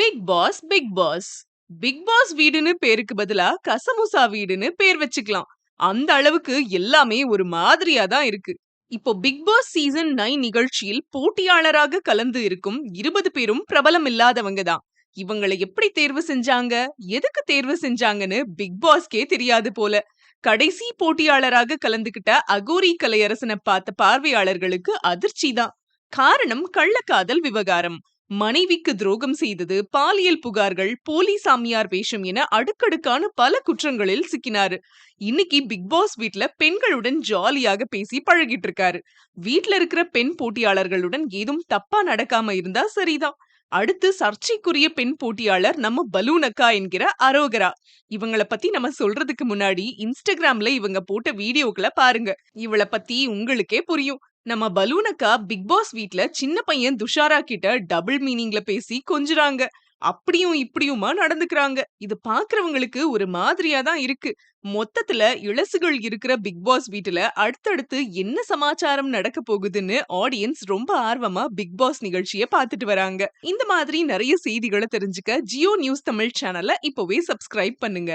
Big Boss Bigg Boss Bigg Boss வீடுன்னு பேருக்கு பதிலா கசமுசா வீடுன்னு பேர் வச்சுக்கலாம். அந்த அளவுக்கு எல்லாமே ஒரு மாதிரியா தான் இருக்கு. இப்போ பிக் பாஸ் சீசன் 9 நிகழ்ச்சியில் போட்டியாளராக கலந்து இருக்கும் 20 பேரும் பிரபலம் இல்லாதவங்க தான். இவங்களை எப்படி தேர்வு செஞ்சாங்க, எதுக்கு தேர்வு செஞ்சாங்கன்னு பிக் பாஸ்கே தெரியாது போல. கடைசி போட்டியாளராக கலந்துகிட்ட அகோரி கலையரசனை பார்த்த பார்வையாளர்களுக்கு அதிர்ச்சி தான். காரணம் கள்ளக்காதல் விவகாரம். மனைவிக்கு துரோகம் செய்தது, பாலியல் புகார்கள், போலி சாமியார் வேஷம் என அடுக்கடுக்கான பல குற்றங்களில் சிக்கினாரு. இன்னைக்கு பிக் பாஸ் வீட்ல பெண்களுடன் ஜாலியாக பேசி பழகிட்டு இருக்காரு. வீட்ல இருக்கிற பெண் போட்டியாளர்களுடன் ஏதும் தப்பா நடக்காம இருந்தா சரிதான். அடுத்து சர்ச்சைக்குரிய பெண் போட்டியாளர் நம்ம பலூன் அக்கா என்கிற அரோகரா. இவங்கள பத்தி நம்ம சொல்றதுக்கு முன்னாடி இன்ஸ்டாகிராம்ல இவங்க போட்ட வீடியோக்களை பாருங்க. இவள பத்தி உங்களுக்கே புரியும். நம்ம பலூனக்கா பிக் பாஸ் வீட்ல சின்ன பையன் துஷாரா கிட்ட டபுள் மீனிங்ல பேசி கொஞ்சுறாங்க. அப்படியும் இப்படியுமா நடந்துக்கிறாங்க. இது பாக்குறவங்களுக்கு ஒரு மாதிரியா தான் இருக்கு. மொத்தத்துல இளசுகள் இருக்கிற பிக் பாஸ் வீட்டுல அடுத்தடுத்து என்ன சமாச்சாரம் நடக்க போகுதுன்னு ஆடியன்ஸ் ரொம்ப ஆர்வமா பிக் பாஸ் நிகழ்ச்சியை பார்த்துட்டு வராங்க. இந்த மாதிரி நிறைய செய்திகளை தெரிஞ்சுக்க ஜியோ நியூஸ் தமிழ் சேனலை இப்போவே சப்ஸ்கிரைப் பண்ணுங்க.